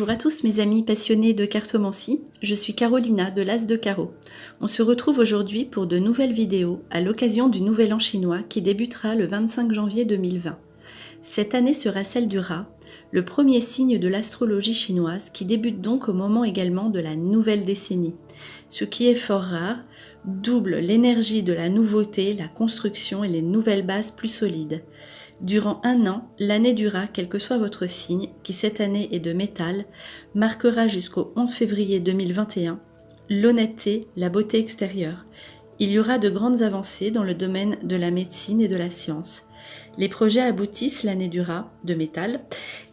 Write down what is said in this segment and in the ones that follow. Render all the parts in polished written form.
Bonjour à tous mes amis passionnés de cartomancie, je suis Carolina de l'As de Carreau. On se retrouve aujourd'hui pour de nouvelles vidéos à l'occasion du Nouvel An chinois qui débutera le 25 janvier 2020. Cette année sera celle du rat, le premier signe de l'astrologie chinoise qui débute donc au moment également de la nouvelle décennie. Ce qui est fort rare, double l'énergie de la nouveauté, la construction et les nouvelles bases plus solides. Durant un an, l'année du rat, quel que soit votre signe, qui cette année est de métal, marquera jusqu'au 11 février 2021 l'honnêteté, la beauté extérieure. Il y aura de grandes avancées dans le domaine de la médecine et de la science. Les projets aboutissent l'année du rat, de métal,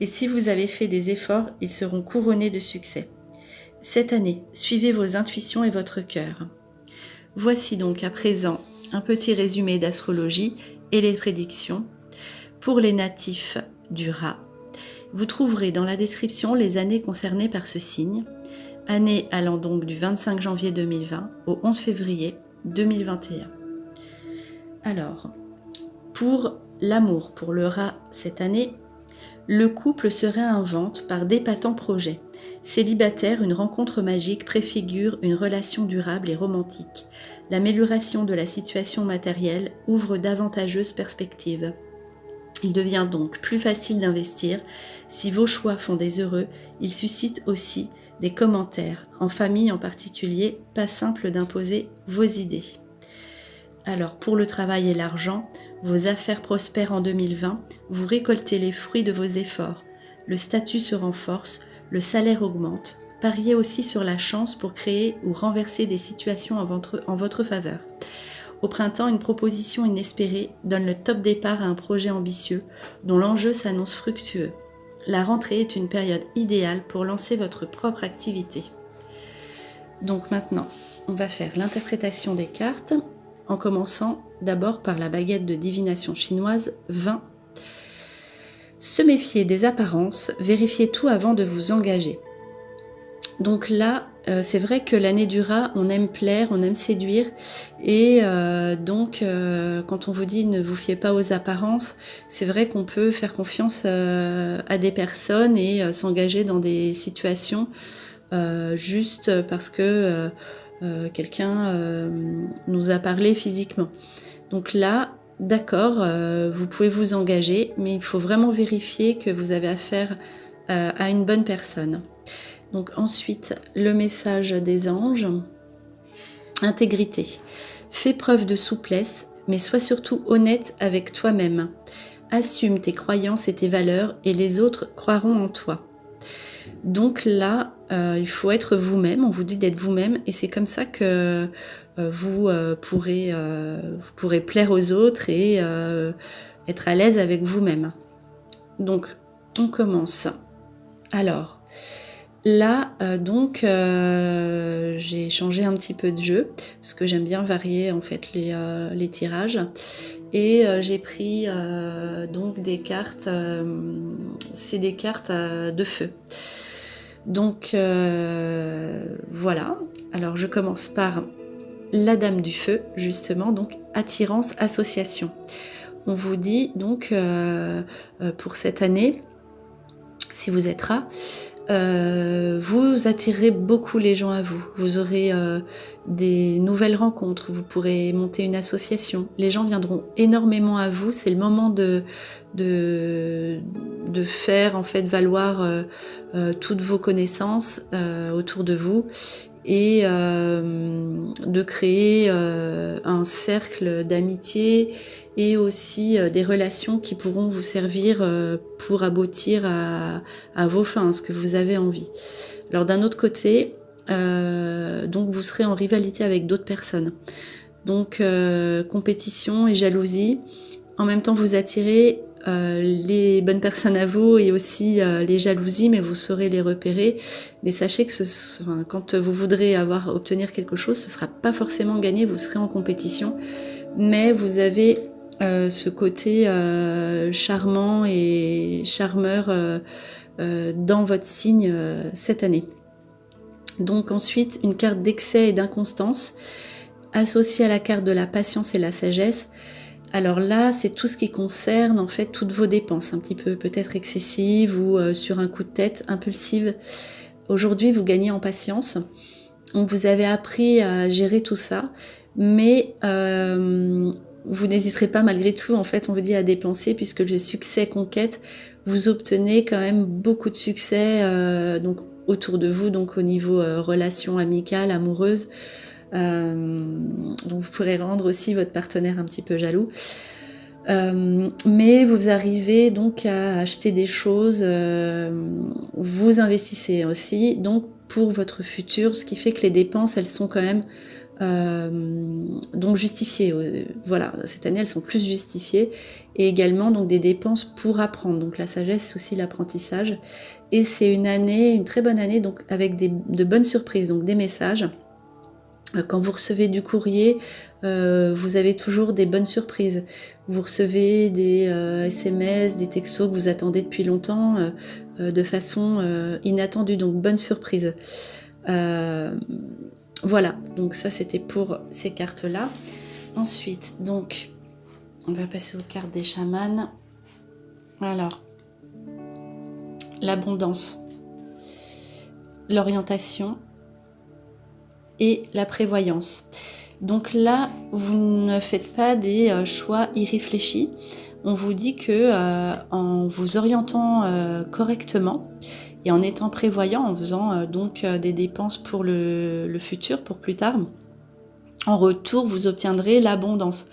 et si vous avez fait des efforts, ils seront couronnés de succès. Cette année, suivez vos intuitions et votre cœur. Voici donc à présent un petit résumé d'astrologie et les prédictions. Pour les natifs du rat, vous trouverez dans la description les années concernées par ce signe, année allant donc du 25 janvier 2020 au 11 février 2021. Alors, pour l'amour, pour le rat cette année, le couple se réinvente par d'épatants projets. Célibataire, une rencontre magique préfigure une relation durable et romantique. L'amélioration de la situation matérielle ouvre d'avantageuses perspectives. Il devient donc plus facile d'investir. Si vos choix font des heureux, ils suscitent aussi des commentaires. En famille en particulier, pas simple d'imposer vos idées. Alors pour le travail et l'argent, vos affaires prospèrent en 2020, vous récoltez les fruits de vos efforts. Le statut se renforce, le salaire augmente. Pariez aussi sur la chance pour créer ou renverser des situations en votre faveur. Au printemps, une proposition inespérée donne le top départ à un projet ambitieux dont l'enjeu s'annonce fructueux. La rentrée est une période idéale pour lancer votre propre activité. Donc maintenant, on va faire l'interprétation des cartes en commençant d'abord par la baguette de divination chinoise 20. Se méfier des apparences, vérifiez tout avant de vous engager. Donc là, c'est vrai que l'année du rat, on aime plaire, on aime séduire et donc quand on vous dit ne vous fiez pas aux apparences, c'est vrai qu'on peut faire confiance à des personnes et s'engager dans des situations juste parce que quelqu'un nous a parlé physiquement. Donc là, d'accord, vous pouvez vous engager, mais il faut vraiment vérifier que vous avez affaire à une bonne personne. Donc ensuite, le message des anges, intégrité. Fais preuve de souplesse, mais sois surtout honnête avec toi-même. Assume tes croyances et tes valeurs et les autres croiront en toi. Donc là, il faut être vous-même, on vous dit d'être vous-même et c'est comme ça que vous pourrez plaire aux autres et être à l'aise avec vous-même. Donc, on commence. Alors, là, j'ai changé un petit peu de jeu parce que j'aime bien varier en fait les tirages et j'ai pris donc des cartes, c'est des cartes de feu. Donc voilà, alors je commence par la dame du feu justement, donc attirance, association. On vous dit donc pour cette année, si vous êtes rat, vous attirerez beaucoup les gens à vous. Vous aurez des nouvelles rencontres, vous pourrez monter une association. Les gens viendront énormément à vous. C'est le moment de faire en fait valoir toutes vos connaissances autour de vous et de créer un cercle d'amitié et aussi des relations qui pourront vous servir pour aboutir à vos fins, ce que vous avez envie. Alors d'un autre côté, donc vous serez en rivalité avec d'autres personnes. Donc compétition et jalousie. En même temps, vous attirez les bonnes personnes à vous et aussi les jalousies, mais vous saurez les repérer. Mais sachez que quand vous voudrez obtenir quelque chose, ce ne sera pas forcément gagné, vous serez en compétition. Mais vous avez ce côté charmant et charmeur dans votre signe cette année. Donc ensuite, une carte d'excès et d'inconstance associée à la carte de la patience et la sagesse. Alors là, c'est tout ce qui concerne en fait toutes vos dépenses, un petit peu peut-être excessives ou sur un coup de tête, impulsives. Aujourd'hui, vous gagnez en patience. Donc vous avez appris à gérer tout ça, mais vous n'hésiterez pas malgré tout, en fait, on vous dit à dépenser, puisque le succès conquête, vous obtenez quand même beaucoup de succès donc autour de vous, donc au niveau relations amicales, amoureuses. Donc vous pourrez rendre aussi votre partenaire un petit peu jaloux. Mais vous arrivez donc à acheter des choses, vous investissez aussi donc pour votre futur, ce qui fait que les dépenses elles sont quand même donc justifiées. Voilà, cette année elles sont plus justifiées, et également donc des dépenses pour apprendre, donc la sagesse aussi l'apprentissage, et c'est une année, une très bonne année, donc avec de bonnes surprises, donc des messages. Quand vous recevez du courrier, vous avez toujours des bonnes surprises. Vous recevez des SMS, des textos que vous attendez depuis longtemps de façon inattendue, donc bonne surprise. Voilà, donc ça c'était pour ces cartes-là. Ensuite, donc, on va passer aux cartes des chamans. Alors, l'abondance, l'orientation et la prévoyance. Donc là, vous ne faites pas des choix irréfléchis. On vous dit que en vous orientant correctement et en étant prévoyant, en faisant donc des dépenses pour le futur, pour plus tard, en retour, vous obtiendrez l'abondance.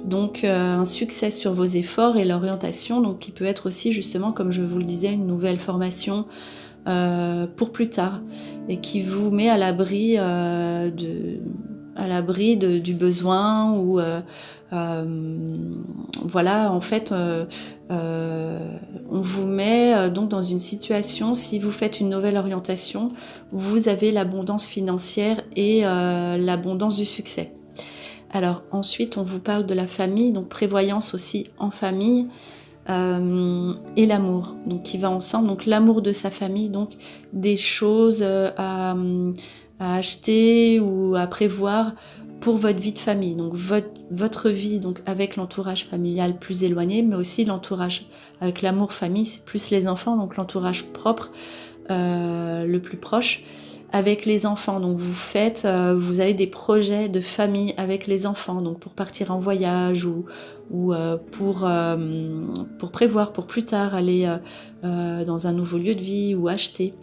Donc un succès sur vos efforts et l'orientation, donc qui peut être aussi justement, comme je vous le disais, une nouvelle formation, pour plus tard, et qui vous met à l'abri du besoin, ou voilà, en fait on vous met donc dans une situation, si vous faites une nouvelle orientation, vous avez l'abondance financière et l'abondance du succès. Alors ensuite on vous parle de la famille, donc prévoyance aussi en famille. Et l'amour, donc qui va ensemble, donc l'amour de sa famille, donc des choses à acheter ou à prévoir pour votre vie de famille, donc votre vie donc avec l'entourage familial plus éloigné, mais aussi l'entourage avec l'amour famille, c'est plus les enfants, donc l'entourage propre le plus proche avec les enfants. Donc vous avez des projets de famille avec les enfants, donc pour partir en voyage ou pour prévoir pour plus tard aller dans un nouveau lieu de vie ou acheter.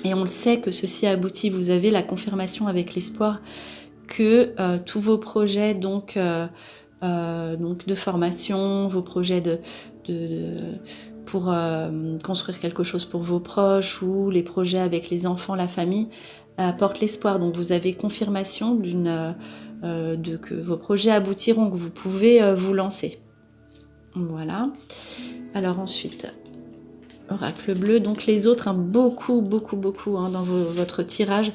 Et on le sait que ceci aboutit, vous avez la confirmation avec l'espoir que tous vos projets donc de formation, vos projets pour construire quelque chose pour vos proches, ou les projets avec les enfants, la famille, apportent l'espoir. Donc vous avez confirmation que vos projets aboutiront, que vous pouvez vous lancer. Voilà. Alors ensuite, oracle bleu, donc les autres, beaucoup dans votre tirage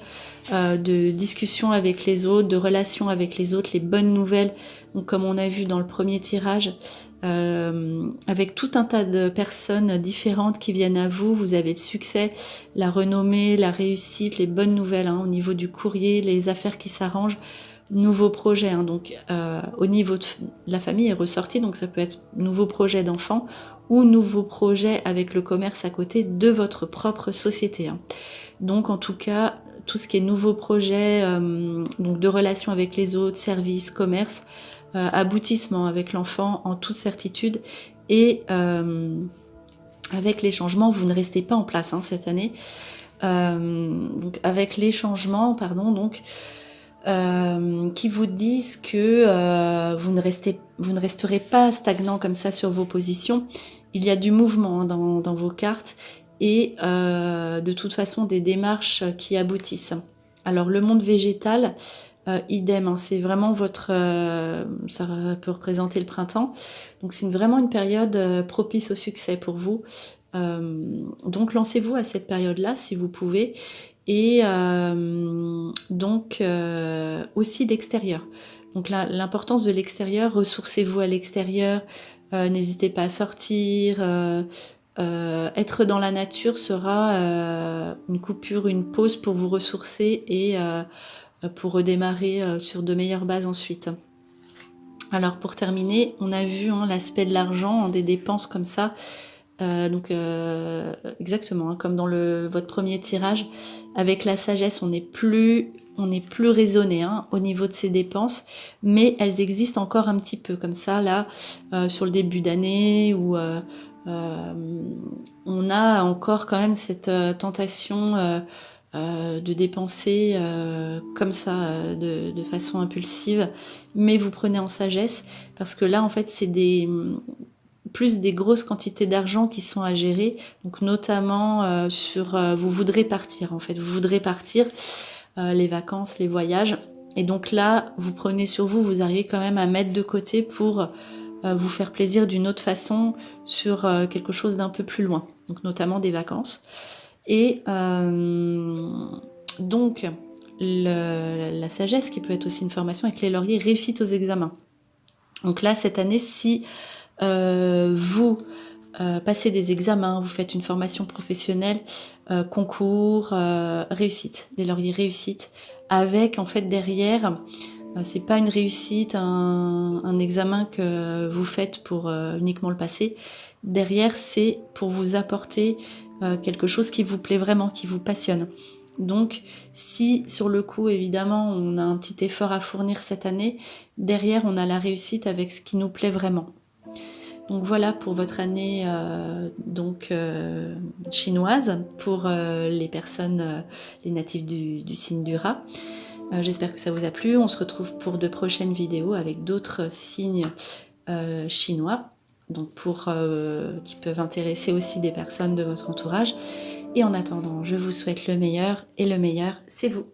de discussion avec les autres, de relations avec les autres, les bonnes nouvelles, donc comme on a vu dans le premier tirage, avec tout un tas de personnes différentes qui viennent à vous. Vous avez le succès, la renommée, la réussite, les bonnes nouvelles au niveau du courrier, les affaires qui s'arrangent, nouveaux projets, donc au niveau de la famille est ressorti, donc ça peut être nouveaux projets d'enfants ou nouveaux projets avec le commerce à côté de votre propre société. Donc en tout cas, tout ce qui est nouveaux projets donc de relations avec les autres, services, commerce, aboutissement avec l'enfant en toute certitude, et avec les changements, vous ne restez pas en place cette année. Donc avec les changements, qui vous disent que vous ne resterez pas stagnant comme ça sur vos positions. Il y a du mouvement dans vos cartes, et de toute façon des démarches qui aboutissent. Alors le monde végétal, idem, c'est vraiment ça peut représenter le printemps, donc c'est vraiment une période propice au succès pour vous. Donc lancez-vous à cette période-là si vous pouvez, et donc aussi l'extérieur. Donc l'importance de l'extérieur, ressourcez-vous à l'extérieur, n'hésitez pas à sortir, être dans la nature sera une coupure, une pause pour vous ressourcer et pour redémarrer sur de meilleures bases ensuite. Alors pour terminer, on a vu l'aspect de l'argent, des dépenses comme ça. Exactement, comme dans votre premier tirage, avec la sagesse, on n'est plus raisonné au niveau de ces dépenses, mais elles existent encore un petit peu comme ça là sur le début d'année où on a encore quand même cette tentation de dépenser comme ça de façon impulsive, mais vous prenez en sagesse parce que là en fait c'est plus des grosses quantités d'argent qui sont à gérer, donc notamment vous voudrez partir en fait, vous voudrez partir, les vacances, les voyages, et donc là vous prenez sur vous, vous arrivez quand même à mettre de côté pour vous faire plaisir d'une autre façon sur quelque chose d'un peu plus loin, donc notamment des vacances. Et donc la sagesse qui peut être aussi une formation avec les lauriers, réussite aux examens. Donc là cette année, si vous passez des examens, vous faites une formation professionnelle, concours, réussite, les lauriers réussite, avec en fait derrière, c'est pas une réussite, un examen que vous faites pour uniquement le passer. Derrière, c'est pour vous apporter quelque chose qui vous plaît vraiment, qui vous passionne. Donc, si sur le coup, évidemment, on a un petit effort à fournir cette année, derrière, on a la réussite avec ce qui nous plaît vraiment. Donc voilà pour votre année chinoise, pour les personnes, les natifs du signe du rat. J'espère que ça vous a plu. On se retrouve pour de prochaines vidéos avec d'autres signes chinois, donc qui peuvent intéresser aussi des personnes de votre entourage. Et en attendant, je vous souhaite le meilleur, et le meilleur, c'est vous.